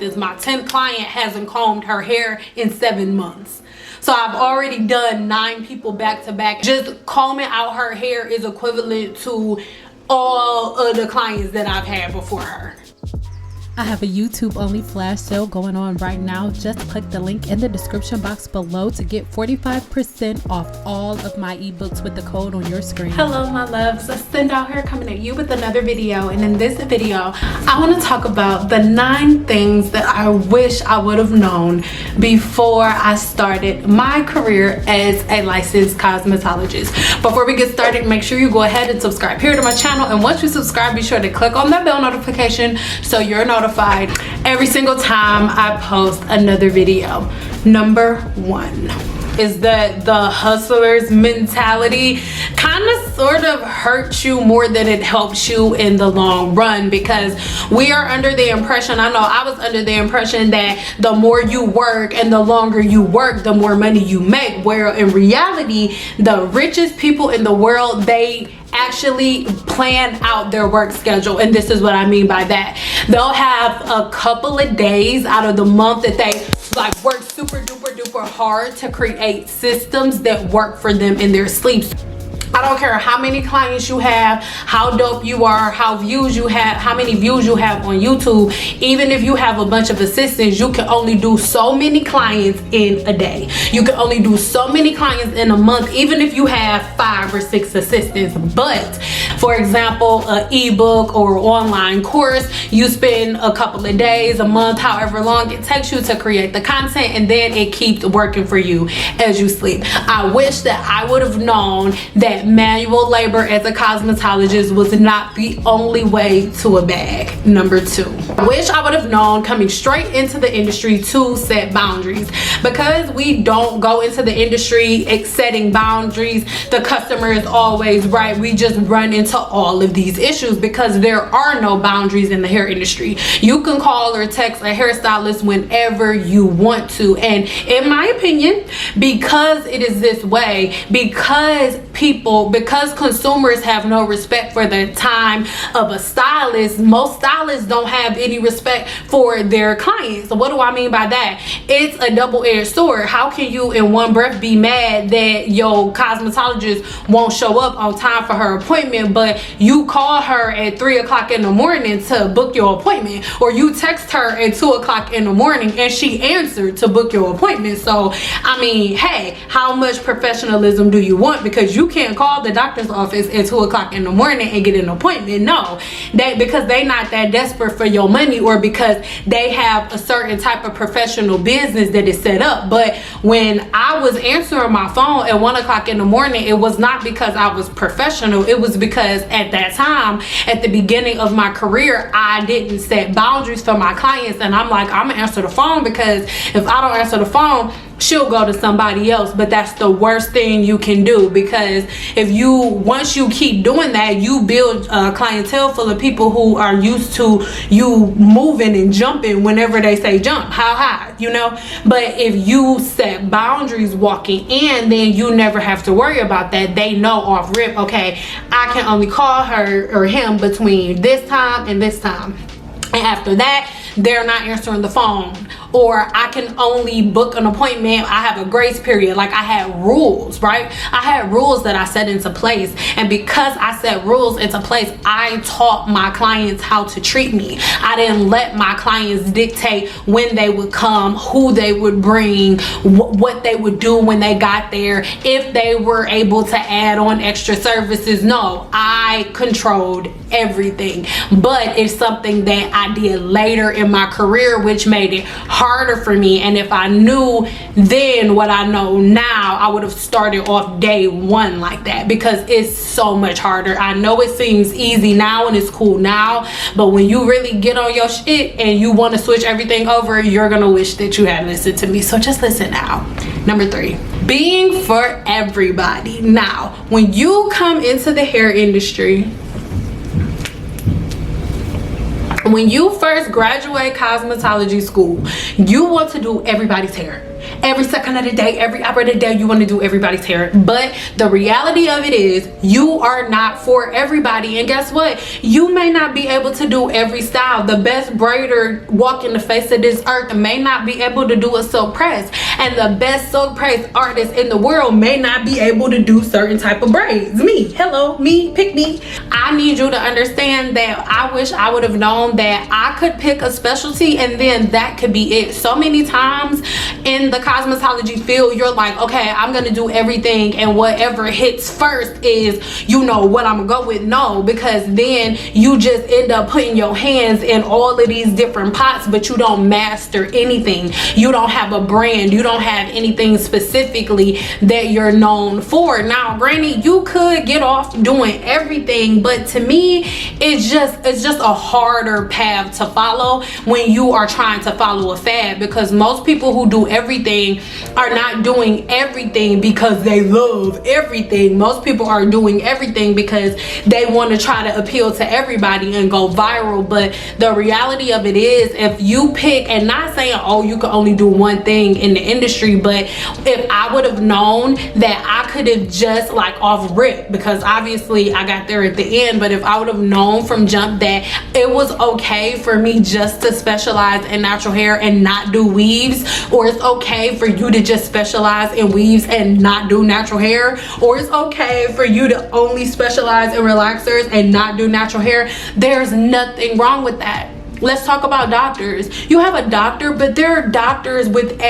This my 10th client hasn't combed her hair in 7 months. So I've already done 9 people back to back. Just combing out her hair is equivalent to all of the clients that I've had before her. I have a YouTube only flash sale going on right now. Just click the link in the description box below to get 45% off all of my ebooks with the code on your screen. Hello my loves, Cindy out here coming at you with another video, and in this video I want to talk about the 9 things that I wish I would have known before I started my career as a licensed cosmetologist. Before we get started, make sure you go ahead and subscribe here to my channel, and once you subscribe, be sure to click on that bell notification so you're notified every single time I post another video. Number 1 is that the hustler's mentality kind of sort of hurts you more than it helps you in the long run, because we are under the impression, I know I was under the impression, that the more you work and the longer you work, the more money you make, where in reality the richest people in the world, they actually plan out their work schedule. And this is what I mean by that. They'll have a couple of days out of the month that they like work super duper hard to create systems that work for them in their sleeps. I don't care how many clients you have, how dope you are, how views you have, how many views you have on YouTube. Even if you have a bunch of assistants, you can only do so many clients in a day. You can only do so many clients in a month, even if you have 5 or 6 assistants. But for example, an ebook or online course, you spend a couple of days, a month, however long it takes you to create the content, and then it keeps working for you as you sleep. I wish that I would have known that manual labor as a cosmetologist was not the only way to a bag. Number 2, I wish I would have known coming straight into the industry to set boundaries. Because we don't go into the industry setting boundaries, the customer is always right. We just run into all of these issues because there are no boundaries in the hair industry. You can call or text a hairstylist whenever you want to, and in my opinion, because it is this way, because consumers have no respect for the time of a stylist, most stylists don't have any respect for their clients. So what do I mean by that? It's a double-edged sword. How can you in one breath be mad that your cosmetologist won't show up on time for her appointment, but you call her at 3 o'clock in the morning to book your appointment, or you text her at 2 o'clock in the morning and she answered to book your appointment? So I mean, hey, how much professionalism do you want? Because you can't call the doctor's office at 2 o'clock in the morning and get an appointment. No, because they not that desperate for your money, or because they have a certain type of professional business that is set up. But when I was answering my phone at 1 o'clock in the morning, it was not because I was professional. It was because at that time, at the beginning of my career, I didn't set boundaries for my clients. And I'm like, I'm gonna answer the phone, because if I don't answer the phone, she'll go to somebody else. But that's the worst thing you can do, because once you keep doing that, you build a clientele full of people who are used to you moving and jumping whenever they say jump, how high, you know. But if you set boundaries walking in, then you never have to worry about that. They know off rip, okay, I can only call her or him between this time and this time, and after that they're not answering the phone. Or I can only book an appointment, I have a grace period. Like, I had rules, right? I had rules that I set into place, and because I set rules into place, I taught my clients how to treat me. I didn't let my clients dictate when they would come, who they would bring, what they would do when they got there, if they were able to add on extra services. No, I controlled everything. But it's something that I did later in my career, which made it harder for me. And if I knew then what I know now, I would have started off day 1 like that, because it's so much harder. I know it seems easy now and it's cool now, but when you really get on your shit and you want to switch everything over, you're gonna wish that you had listened to me. So just listen now. Number 3, being for everybody. Now, when you come into the hair industry, when you first graduate cosmetology school, you want to do everybody's hair. Every second of the day, every hour of the day, you want to do everybody's hair. But the reality of it is you are not for everybody. And guess what? You may not be able to do every style. The best braider walking the face of this earth may not be able to do a silk press. And the best silk press artist in the world may not be able to do certain type of braids. Me. Hello. Me. Pick me. I need you to understand that I wish I would have known that I could pick a specialty and then that could be it. So many times in the cosmetology field, you're like, okay, I'm gonna do everything, and whatever hits first is, you know, what I'm gonna go with. No, because then you just end up putting your hands in all of these different pots, but you don't master anything. You don't have a brand. You don't have anything specifically that you're known for. Now, granted, you could get off doing everything, but to me, it's just a harder path to follow when you are trying to follow a fad, because most people who do everything are not doing everything because they love everything. Most people are doing everything because they want to try to appeal to everybody and go viral. But the reality of it is, if you pick, and not saying, oh, you can only do one thing in the industry, but if I would have known that I could have just like off rip, because obviously I got there at the end, but if I would have known from jump that it was okay for me just to specialize in natural hair and not do weaves, or it's okay for you to just specialize in weaves and not do natural hair, or it's okay for you to only specialize in relaxers and not do natural hair, there's nothing wrong with that. Let's talk about doctors. You have a doctor, but there are doctors with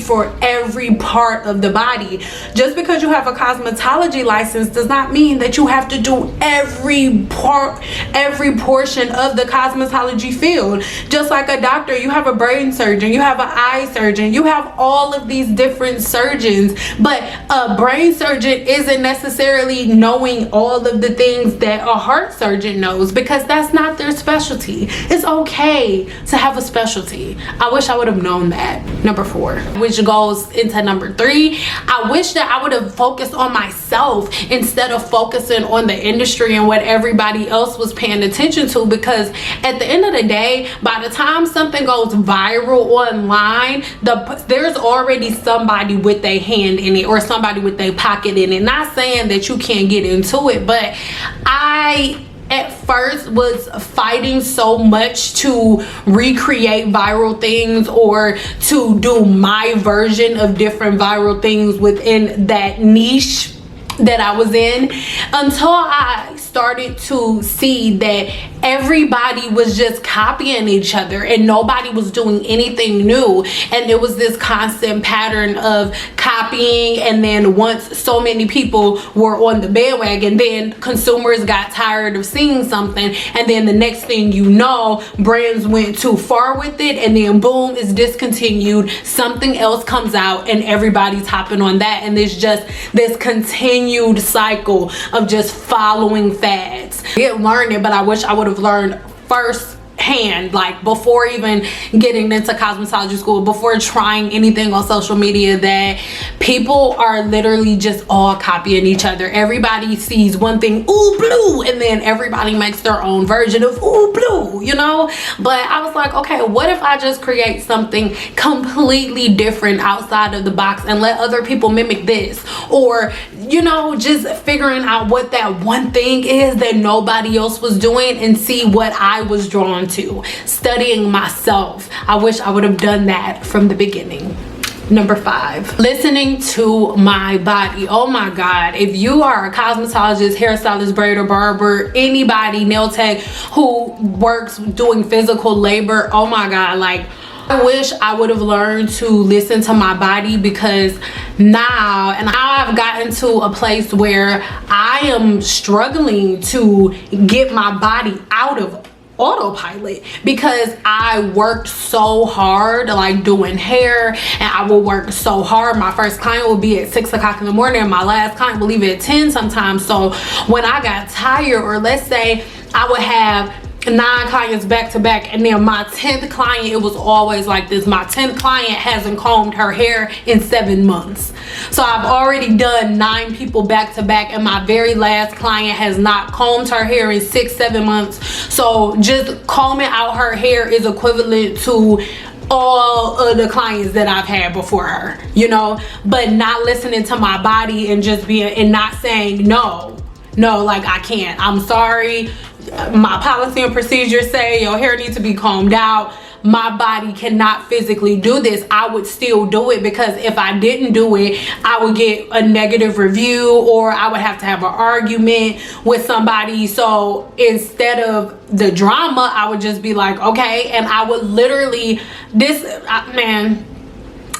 for every part of the body. Just because you have a cosmetology license does not mean that you have to do every portion of the cosmetology field. Just like a doctor, you have a brain surgeon, you have an eye surgeon, you have all of these different surgeons, but a brain surgeon isn't necessarily knowing all of the things that a heart surgeon knows, because that's not their specialty. It's okay to have a specialty. I wish I would have known that. Number 4, which goes into number 3, I wish that I would have focused on myself instead of focusing on the industry and what everybody else was paying attention to, because at the end of the day, by the time something goes viral online, there's already somebody with their hand in it or somebody with their pocket in it. Not saying that you can't get into it, but I at first was fighting so much to recreate viral things or to do my version of different viral things within that niche that I was in, until I started to see that everybody was just copying each other and nobody was doing anything new. And it was this constant pattern of copying, and then once so many people were on the bandwagon, then consumers got tired of seeing something, and then the next thing you know, brands went too far with it, and then boom, it's discontinued, something else comes out and everybody's hopping on that, and there's just this continued cycle of just following fads. I didn't learn it, but I wish I would have learned first hand, like before even getting into cosmetology school, before trying anything on social media, that people are literally just all copying each other. Everybody sees one thing, ooh blue, and then everybody makes their own version of ooh blue, you know. But I was like, okay, what if I just create something completely different outside of the box and let other people mimic this? Or, you know, just figuring out what that one thing is that nobody else was doing and see what I was drawn to. Studying myself. I wish I would have done that from the beginning. Number 5, listening to my body. Oh my God, if you are a cosmetologist, hairstylist, braider, barber, anybody, nail tech who works doing physical labor, oh my God, like I wish I would have learned to listen to my body, because now I've gotten to a place where I am struggling to get my body out of autopilot, because I worked so hard like doing hair, and I will work so hard. My first client will be at 6 o'clock in the morning, and my last client will leave at 10 sometimes. So when I got tired, or let's say I would have 9 clients back to back, and then my 10th client, it was always like this: my 10th client hasn't combed her hair in 7 months. So I've already done 9 people back to back, and my very last client has not combed her hair in 6-7 months. So just combing out her hair is equivalent to all of the clients that I've had before her, you know, but not listening to my body and just being, and not saying no, like I can't, I'm sorry, my policy and procedures say your hair needs to be combed out. My body cannot physically do this. I would still do it, because if I didn't do it, I would get a negative review, or I would have to have an argument with somebody. So instead of the drama, I would just be like, okay. And I would literally,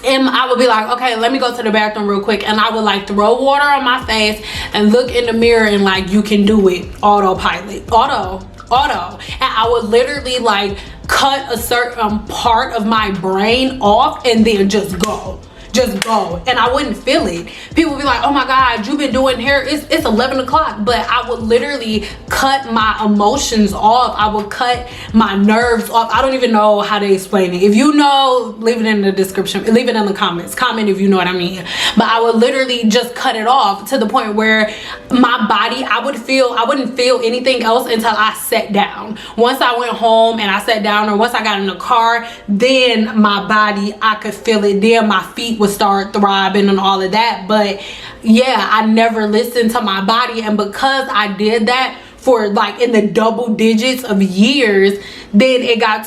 and I would be like, okay, let me go to the bathroom real quick, and I would like throw water on my face and look in the mirror and like, you can do it, autopilot, auto. And I would literally like cut a certain part of my brain off and then just go, and I wouldn't feel it. People would be like, oh my God, you've been doing hair, it's 11 o'clock, but I would literally cut my emotions off. I would cut my nerves off. I don't even know how to explain it. If you know, leave it in the description, leave it in the comments, comment if you know what I mean. But I would literally just cut it off to the point where my body, I wouldn't feel anything else until I sat down. Once I went home and I sat down, or once I got in the car, then my body, I could feel it. Then my feet would start throbbing and all of that. But yeah, I never listened to my body, and because I did that for like in the double digits of years, then it got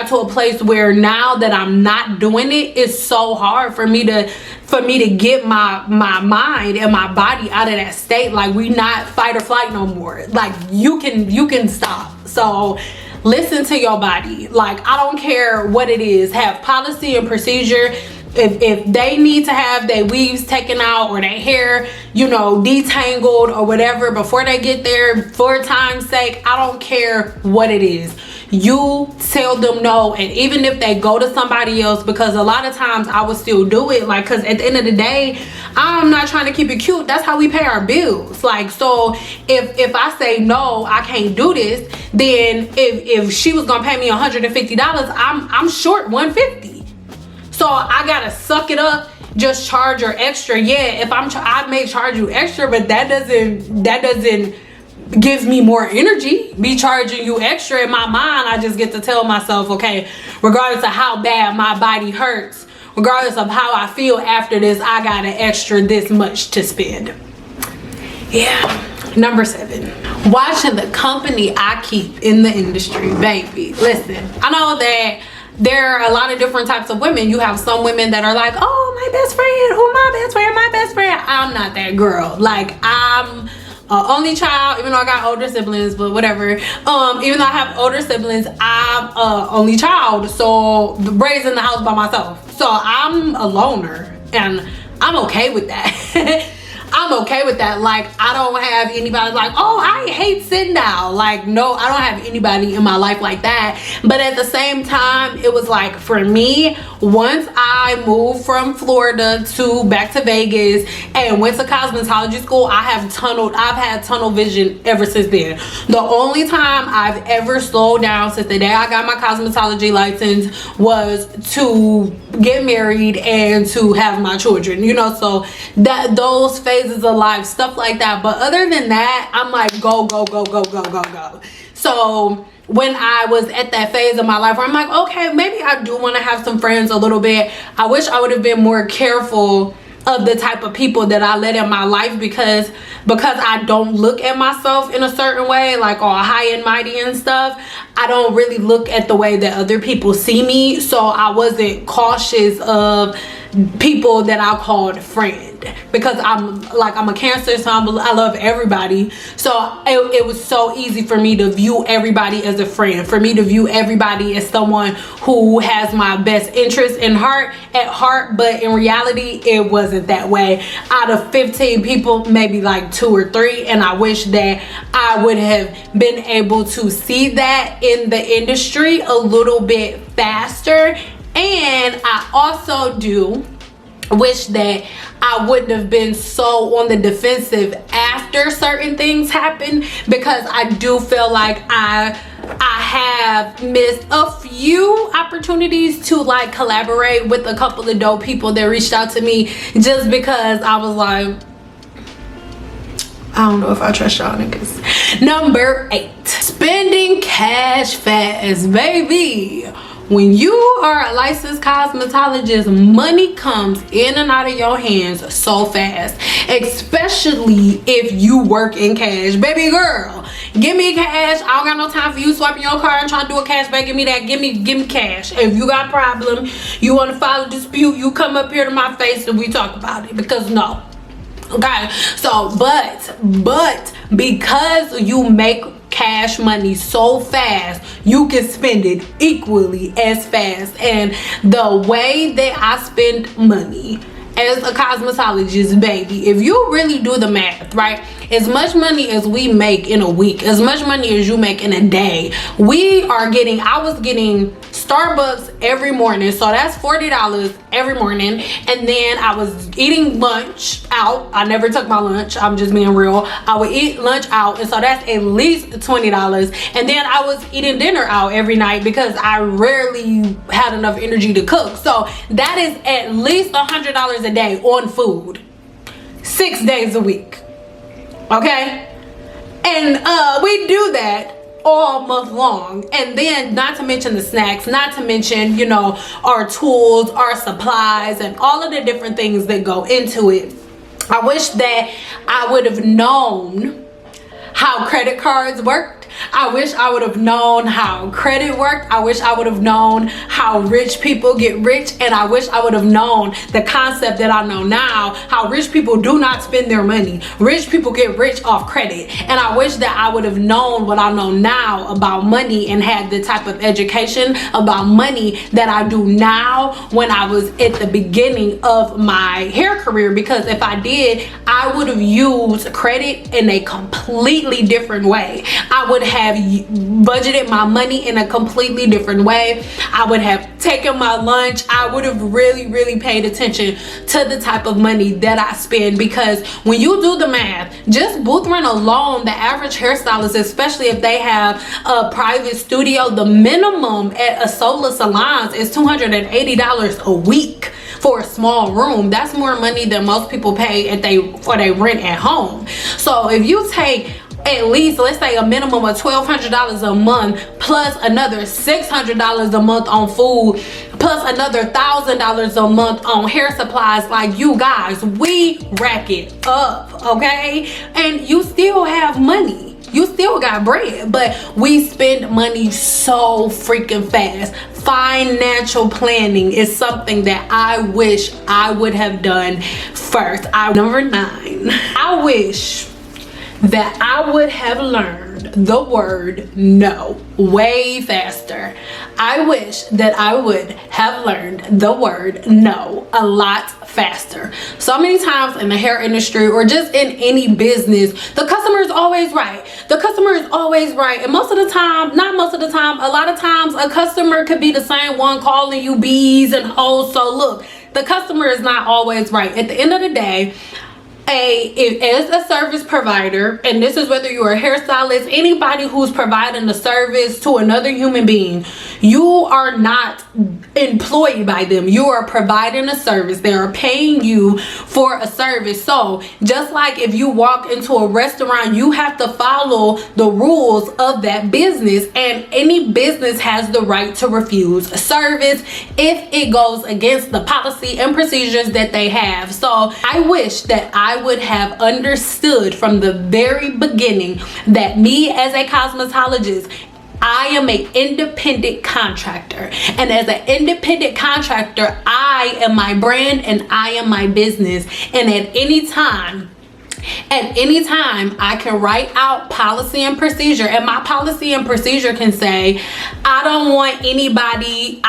to a place where now that I'm not doing it, it's so hard for me to get my mind and my body out of that state. Like, we not fight or flight no more. Like, you can stop. So listen to your body. Like, I don't care what it is. Have policy and procedure. If they need to have their weaves taken out or their hair, you know, detangled or whatever before they get there, for time's sake, I don't care what it is. You tell them no. And even if they go to somebody else, because a lot of times I would still do it, like, because at the end of the day, I'm not trying to keep it cute. That's how we pay our bills. Like, so if I say no, I can't do this, then if she was gonna pay me $150, I'm short $150. So I gotta suck it up, just charge her extra. Yeah, if I may charge you extra, but that doesn't give me more energy, me charging you extra. In my mind, I just get to tell myself, okay, regardless of how bad my body hurts, regardless of how I feel after this, I got an extra this much to spend. Yeah. Number 7, watching the company I keep in the industry. Baby, listen, I know that there are a lot of different types of women. You have some women that are like, oh, my best friend, my best friend. I'm not that girl. Like, I'm only child, even though I got older siblings, but whatever. Even though I have older siblings, I'm only child, so raised in the house by myself. So I'm a loner, and I'm okay with that. I'm okay with that. Like, I don't have anybody like, oh, I hate sitting down. Like, no, I don't have anybody in my life like that. But at the same time, it was like, for me, once I moved from Florida back to Vegas and went to cosmetology school, I've had tunnel vision ever since then. The only time I've ever slowed down since the day I got my cosmetology license was to get married and to have my children, you know. So that those phases of life, stuff like that. But other than that, I'm like, go. So when I was at that phase of my life where I'm like, okay, maybe I do want to have some friends a little bit, I wish I would have been more careful of the type of people that I let in my life, because I don't look at myself in a certain way, like all high and mighty and stuff. I don't really look at the way that other people see me, so I wasn't cautious of people that I called friend, because I'm a Cancer, so I love everybody. So it was so easy for me to view everybody as a friend, for me to view everybody as someone who has my best interest at heart. But in reality, it wasn't that way. Out of 15 people, maybe like 2 or 3, and I wish that I would have been able to see that in the industry a little bit faster. And I also do wish that I wouldn't have been so on the defensive after certain things happen, because I do feel like I have missed a few opportunities to like collaborate with a couple of dope people that reached out to me, just because I was like, I don't know if I trust y'all niggas. Number 8, spending cash fast, baby. when you are a licensed cosmetologist, money comes in and out of your hands so fast, especially if you work in cash. Baby girl, give me cash. I don't got no time for you swiping your card and trying to do a cash back. Give me that. Give me cash. If you got a problem, you want to file a dispute, you come up here to my face and we talk about it, because no. Okay, so but because you make cash money so fast, you can spend it equally as fast. And the way that I spend money as a cosmetologist, baby, if you really do the math, right, as much money as we make in a week, as much money as you make in a day, I was getting Starbucks every morning, so that's $40 every morning. And then I was eating lunch out. I never took my lunch, I'm just being real. I would eat lunch out, and so that's at least $20. And then I was eating dinner out every night because I rarely had enough energy to cook, so that is at least $100 a day on food, 6 days a week. Okay, and we do that all month long. And then not to mention the snacks, not to mention, you know, our tools, our supplies, and all of the different things that go into it. I wish that I would have known how credit cards worked. I wish I would have known how credit worked. I wish I would have known how rich people get rich. And I wish I would have known the concept that I know now, how rich people do not spend their money. Rich people get rich off credit. And I wish that I would have known what I know now about money and had the type of education about money that I do now when I was at the beginning of my hair career. Because if I did, I would have used credit in a completely different way. I would have budgeted my money in a completely different way. I would have taken my lunch. I would have really paid attention to the type of money that I spend, because when you do the math, just booth rent alone, the average hairstylist, especially if they have a private studio, the minimum at a solo salon is $280 a week for a small room. That's more money than most people pay for they rent at home. So if you take at least, let's say, a minimum of $1,200 a month, plus another $600 a month on food, plus another $1,000 a month on hair supplies, like, you guys, we rack it up, okay? And you still have money. You still got bread, but we spend money so freaking fast. Financial planning is something that I wish I would have done first. Number 9, I wish that I would have learned the word no way faster. I wish that I would have learned the word no a lot faster. So many times in the hair industry, or just in any business, the customer is always right. The customer is always right. And most of the time, not most of the time, a lot of times a customer could be the same one calling you bees and hoes. So look, the customer is not always right. At the end of the day, as a service provider, and this is whether you're a hairstylist, anybody who's providing a service to another human being, you are not employed by them. You are providing a service. They are paying you for a service. So just like if you walk into a restaurant, you have to follow the rules of that business, and any business has the right to refuse a service if it goes against the policy and procedures that they have. So I wish that I would have understood from the very beginning that me as a cosmetologist, I am an independent contractor, and as an independent contractor, I am my brand and I am my business. And at any time I can write out policy and procedure, and my policy and procedure can say, I don't want anybody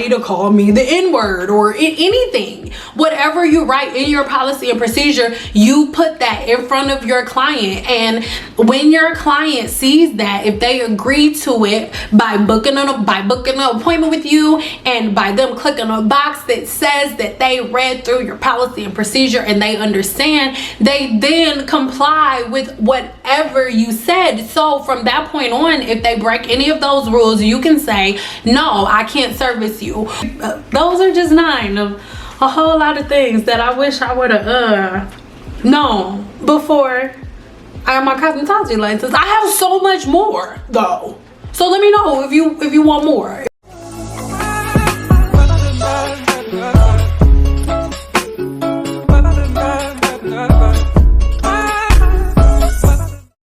to call me the N-word or anything. Whatever you write in your policy and procedure, you put that in front of your client. And when your client sees that, if they agree to it by booking an appointment with you, and by them clicking a box that says that they read through your policy and procedure and they understand, they then comply with whatever you said. So from that point on, if they break any of those rules, you can say, no, I can't service you. Those are just 9 of a whole lot of things that I wish I would have known before I got my cosmetology license. I have so much more though. So let me know if you want more.